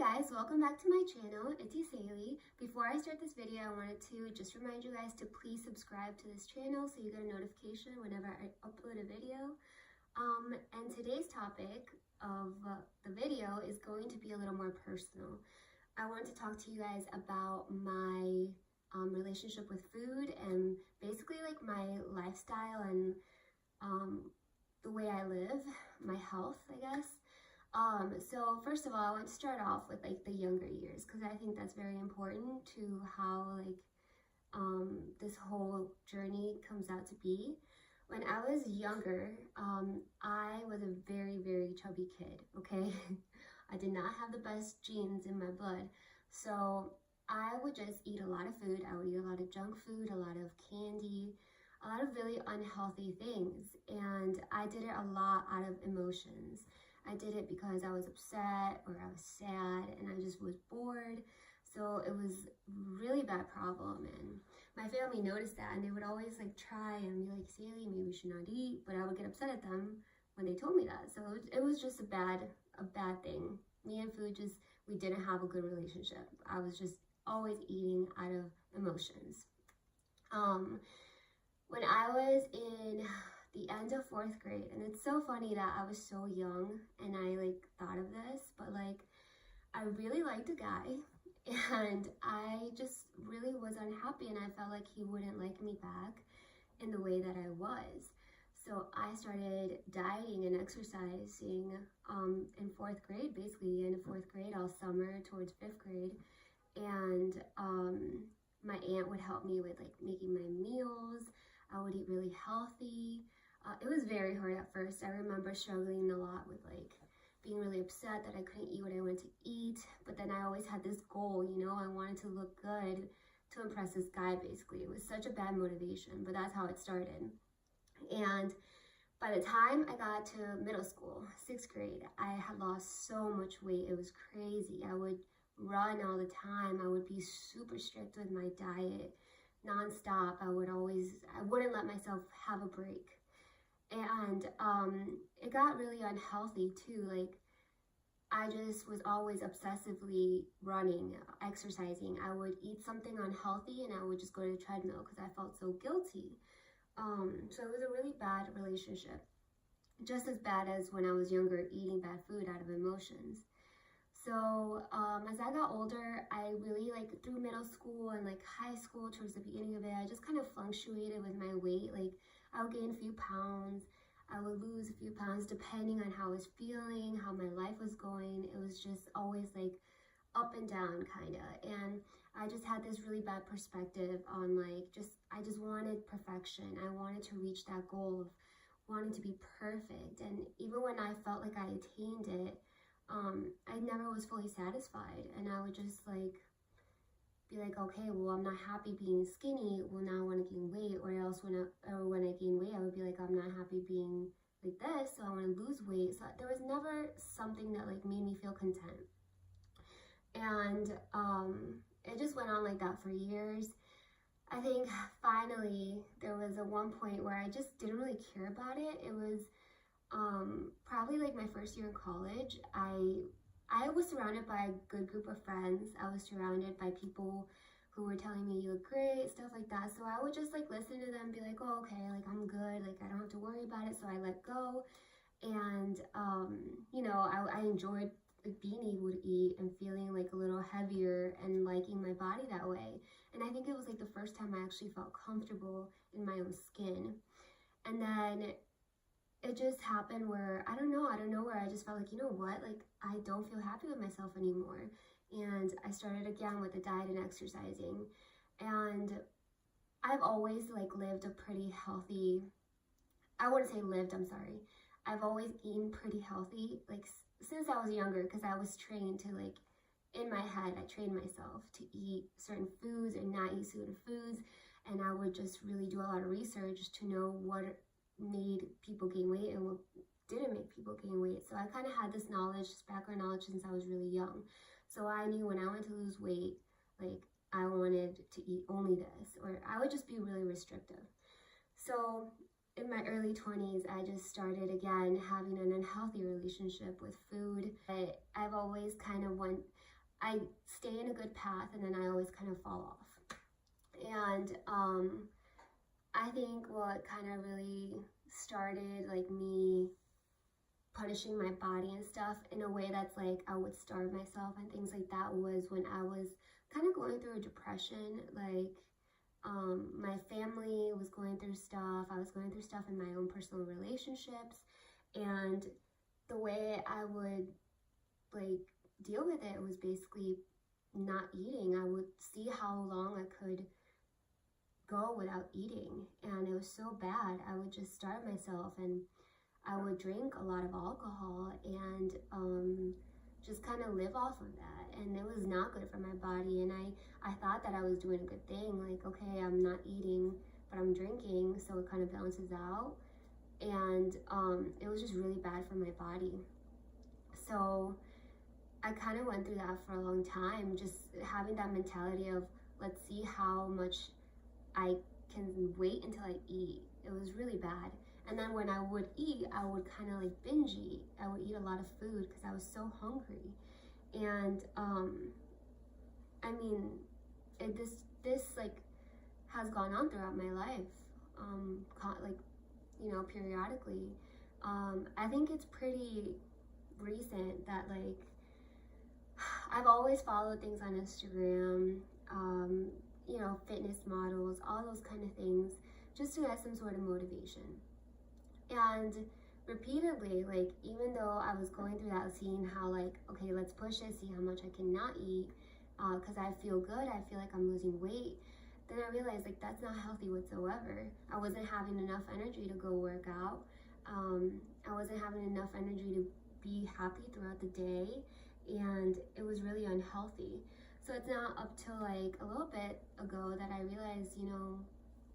guys, welcome back to my channel. It's Iseli. Before I start this video, I wanted to just remind you guys to please subscribe to this channel so you get a notification whenever I upload a video. And today's topic of the video is going to be a little more personal. I wanted to talk to you guys about my relationship with food and basically like my lifestyle and the way I live, my health, I guess. So first of all, I want to start off with like the younger years because I think that's very important to how like this whole journey comes out to be. When I was younger, I was a very, very chubby kid, okay? I did not have the best genes in my blood. So I would just eat a lot of food. I would eat a lot of junk food, a lot of candy, a lot of really unhealthy things. And I did it a lot out of emotions. I did it because I was upset or I was sad and I just was bored. So it was really bad problem, and my family noticed that, and they would always like try and be like, Sally, maybe we should not eat, but I would get upset at them when they told me that. So it was just a bad thing. Me and food we didn't have a good relationship. I was just always eating out of emotions. When I was in the end of 4th grade, and it's so funny that I was so young and I like thought of this, but like I really liked a guy and I just really was unhappy, and I felt like he wouldn't like me back in the way that I was. So I started dieting and exercising in 4th grade, basically the end of 4th grade, all summer towards 5th grade. And my aunt would help me with like making my meals. I would eat really healthy. It was very hard at first. I remember struggling a lot with like being really upset that I couldn't eat what I wanted to eat. But then I always had this goal, you know, I wanted to look good to impress this guy basically. It was such a bad motivation, but that's how it started. And by the time I got to middle school, 6th grade, I had lost so much weight. It was crazy. I would run all the time. I would be super strict with my diet, nonstop. I wouldn't let myself have a break. And it got really unhealthy too. Like I just was always obsessively running, exercising. I would eat something unhealthy and I would just go to the treadmill because I felt so guilty. So it was a really bad relationship, just as bad as when I was younger, eating bad food out of emotions. So as I got older, I really like through middle school and like high school, towards the beginning of it, I just kind of fluctuated with my weight. Like I would gain a few pounds, I would lose a few pounds depending on how I was feeling, how my life was going. It was just always like up and down kind of. And I just had this really bad perspective on like I just wanted perfection. I wanted to reach that goal of wanting to be perfect. And even when I felt like I attained it, I never was fully satisfied, and I would just like be like, okay, well, I'm not happy being skinny, well, now I want to gain weight. Or else when I gain weight, I would be like, I'm not happy being like this, so I want to lose weight. So there was never something that like made me feel content. And it just went on like that for years. I think finally there was a one point where I just didn't really care about it. It was probably like my first year in college. I was surrounded by a good group of friends. I was surrounded by people who were telling me you look great, stuff like that. So I would just like listen to them and be like, oh, okay, like I'm good, like I don't have to worry about it. So I let go. And you know, I enjoyed like being able to eat and feeling like a little heavier and liking my body that way. And I think it was like the first time I actually felt comfortable in my own skin. And then it just happened where, I don't know where I just felt like, you know what, like I don't feel happy with myself anymore. And I started again with the diet and exercising. And I've always like lived a pretty healthy, I wouldn't say lived, I'm sorry. I've always eaten pretty healthy, like since I was younger, because I was trained to like, in my head, I trained myself to eat certain foods and not eat certain foods. And I would just really do a lot of research to know what made people gain weight and what didn't make people gain weight. So I kind of had this knowledge, this background knowledge since I was really young. So I knew when I wanted to lose weight, like I wanted to eat only this, or I would just be really restrictive. So in my early 20s, I just started again having an unhealthy relationship with food. I've always kind of I stay in a good path, and then I always kind of fall off. And I think what kind of really started like me punishing my body and stuff in a way that's like I would starve myself and things like that was when I was kind of going through a depression. Like my family was going through stuff, I was going through stuff in my own personal relationships, and the way I would like deal with it was basically not eating. I would see how long I could go without eating, and it was so bad. I would just starve myself, and I would drink a lot of alcohol and just kind of live off of that, and it was not good for my body. And I thought that I was doing a good thing, like, okay, I'm not eating but I'm drinking, so it kind of balances out. And it was just really bad for my body. So I kind of went through that for a long time, just having that mentality of, let's see how much I can wait until I eat. It was really bad. And then when I would eat, I would kind of like binge eat. I would eat a lot of food because I was so hungry. And I mean, this like has gone on throughout my life, like, you know, periodically. I think it's pretty recent that like I've always followed things on Instagram, you know, fitness models, all those kind of things, just to get some sort of motivation. And repeatedly, like, even though I was going through that, seeing how like, okay, let's push it, see how much I cannot eat, because I feel good, I feel like I'm losing weight, then I realized like that's not healthy whatsoever. I wasn't having enough energy to go work out. I wasn't having enough energy to be happy throughout the day, and it was really unhealthy. So it's not up till like a little bit ago that I realized, you know,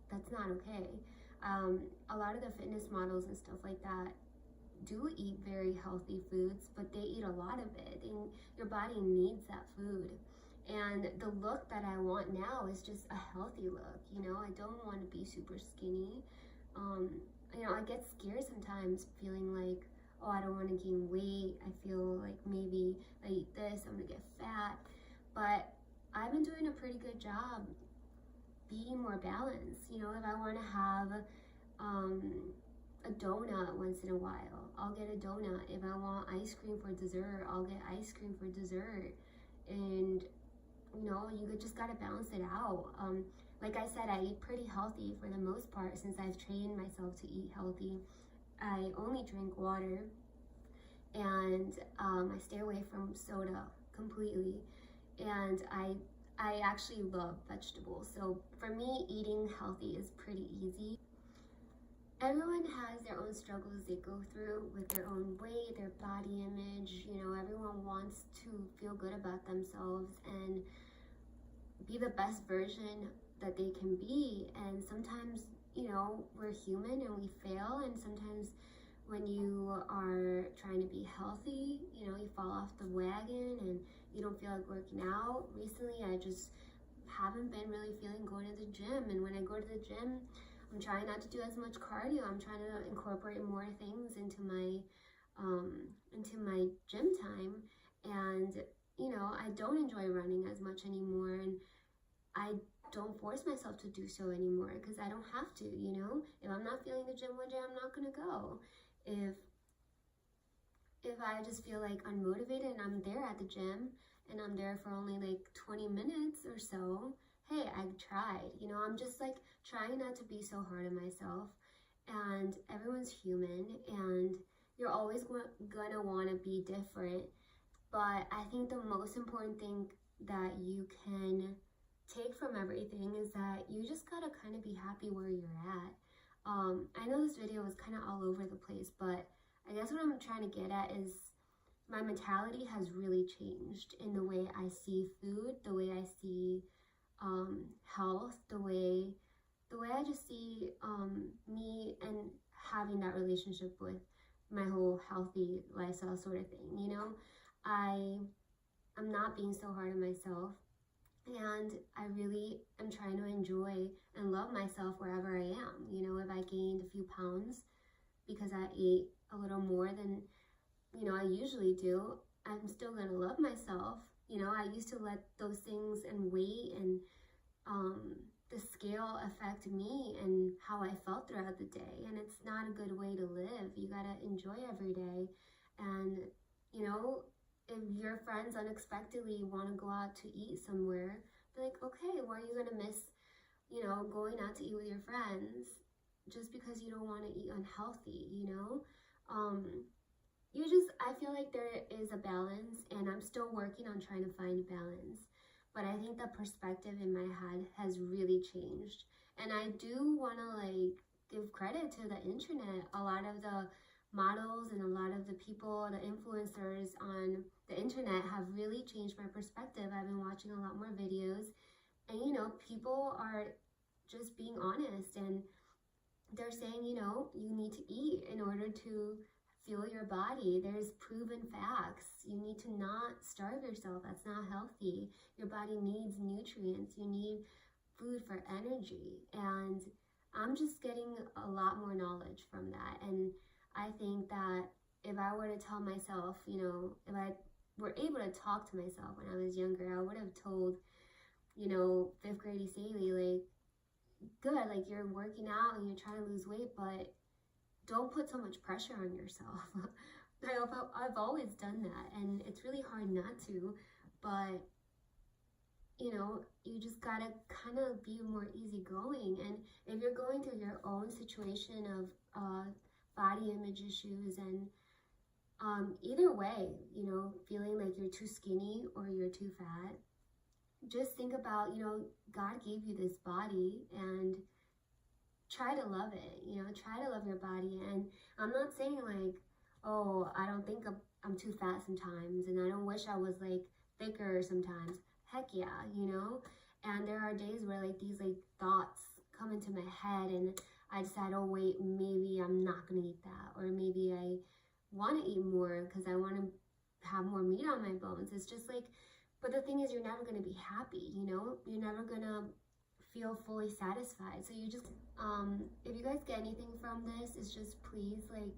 that's not okay. A lot of the fitness models and stuff like that do eat very healthy foods, but they eat a lot of it. Your body needs that food. And the look that I want now is just a healthy look. You know, I don't want to be super skinny. You know, I get scared sometimes feeling like, oh, I don't want to gain weight. I feel like maybe if I eat this, I'm going to get fat. But I've been doing a pretty good job being more balanced. You know, if I want to have a donut once in a while, I'll get a donut. If I want ice cream for dessert, I'll get ice cream for dessert. And you know, you just gotta balance it out. Like I said, I eat pretty healthy for the most part since I've trained myself to eat healthy. I only drink water, and I stay away from soda completely. And I actually love vegetables. So for me, eating healthy is pretty easy. Everyone has their own struggles they go through with their own weight, their body image. You know, everyone wants to feel good about themselves and be the best version that they can be. And sometimes, you know, we're human and we fail. And sometimes when you are trying to be healthy, you know, you fall off the wagon and you don't feel like working out. Recently, I just haven't been really feeling going to the gym. And when I go to the gym, I'm trying not to do as much cardio. I'm trying to incorporate more things into my gym time. And, you know, I don't enjoy running as much anymore. And I don't force myself to do so anymore because I don't have to, you know. If I'm not feeling the gym one day, I'm not going to go. If I just feel like unmotivated and I'm there at the gym and I'm there for only like 20 minutes or so, hey, I tried. You know, I'm just like trying not to be so hard on myself. And everyone's human and you're always gonna want to be different. But I think the most important thing that you can take from everything is that you just gotta kind of be happy where you're at. I know this video was kind of all over the place, but I guess what I'm trying to get at is my mentality has really changed in the way I see food, the way I see health, the way I just see me and having that relationship with my whole healthy lifestyle sort of thing. You know, I'm not being so hard on myself, and I really am trying to enjoy and love myself wherever I am. You know, if I gained a few pounds because I ate a little more than, you know, I usually do, I'm still gonna love myself You know, I used to let those things and weight and the scale affect me and how I felt throughout the day. And it's not a good way to live. You gotta enjoy every day. And, you know, if your friends unexpectedly want to go out to eat somewhere, be like, okay, why are you gonna miss, you know, going out to eat with your friends just because you don't want to eat unhealthy, you know? I feel like there is a balance, and I'm still working on trying to find balance. But I think the perspective in my head has really changed. And I do want to like give credit to the internet. A lot of the models and a lot of the people, the influencers on the internet have really changed my perspective. I've been watching a lot more videos, and you know, people are just being honest, and they're saying, you know, you need to eat in order to fuel your body. There's proven facts. You need to not starve yourself. That's not healthy. Your body needs nutrients. You need food for energy. And I'm just getting a lot more knowledge from that. And I think that if I were to tell myself, you know, if I were able to talk to myself when I was younger, I would have told, you know, 5th grade Iseli, like, good, like you're working out and you're trying to lose weight, but don't put so much pressure on yourself. I've always done that, and it's really hard not to, but you know, you just gotta kind of be more easygoing. And if you're going through your own situation of body image issues, and either way, you know, feeling like you're too skinny or you're too fat, just think about, you know, God gave you this body, and try to love it, you know, try to love your body. And I'm not saying like, oh, I don't think I'm too fat sometimes, and I don't wish I was like thicker sometimes. Heck yeah, you know. And there are days where like these like thoughts come into my head, and I decide, oh wait, maybe I'm not gonna eat that, or maybe I want to eat more because I want to have more meat on my bones. It's just like, but the thing is, you're never gonna be happy, you know. You're never gonna feel fully satisfied. So you just if you guys get anything from this, it's just please like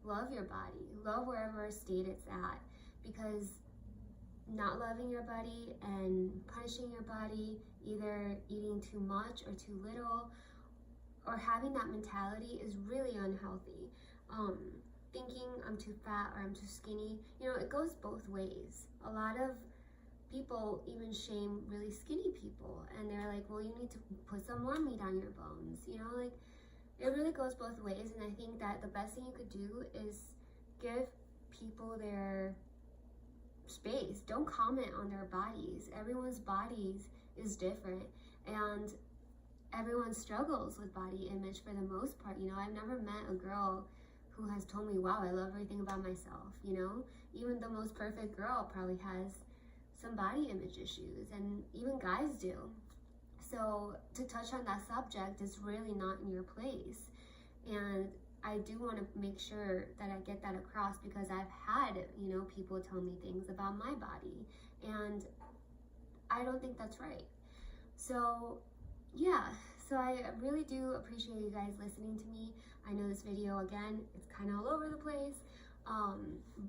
love your body, love wherever state it's at, because not loving your body and punishing your body, either eating too much or too little, or having that mentality, is really unhealthy. Thinking I'm too fat or I'm too skinny, you know, it goes both ways. A lot of people even shame really skinny people, and they're like, well, you need to put some more meat on your bones, you know, like it really goes both ways. And I think that the best thing you could do is give people their space. Don't comment on their bodies. Everyone's bodies is different, and everyone struggles with body image for the most part. You know, I've never met a girl who has told me, wow, I love everything about myself, you know. Even the most perfect girl probably has some body image issues, and even guys do. So to touch on that subject is really not in your place. And I do want to make sure that I get that across, because I've had, you know, people tell me things about my body, and I don't think that's right. So yeah, so I really do appreciate you guys listening to me. I know this video, again, it's kind of all over the place,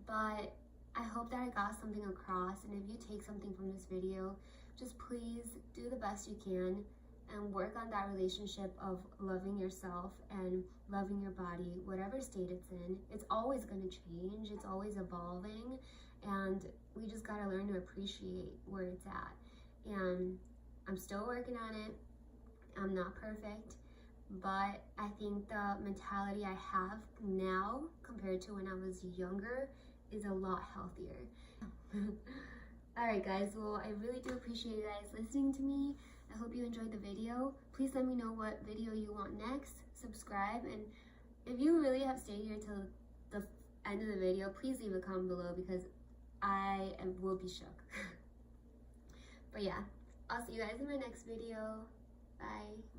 but I hope that I got something across. And if you take something from this video, just please do the best you can and work on that relationship of loving yourself and loving your body, whatever state it's in. It's always going to change. It's always evolving. And we just got to learn to appreciate where it's at. And I'm still working on it. I'm not perfect, but I think the mentality I have now compared to when I was younger is a lot healthier. Alright guys, well, I really do appreciate you guys listening to me. I hope you enjoyed the video. Please let me know what video you want next. Subscribe, and if you really have stayed here till the end of the video, please leave a comment below, because I will be shook. But yeah, I'll see you guys in my next video. Bye.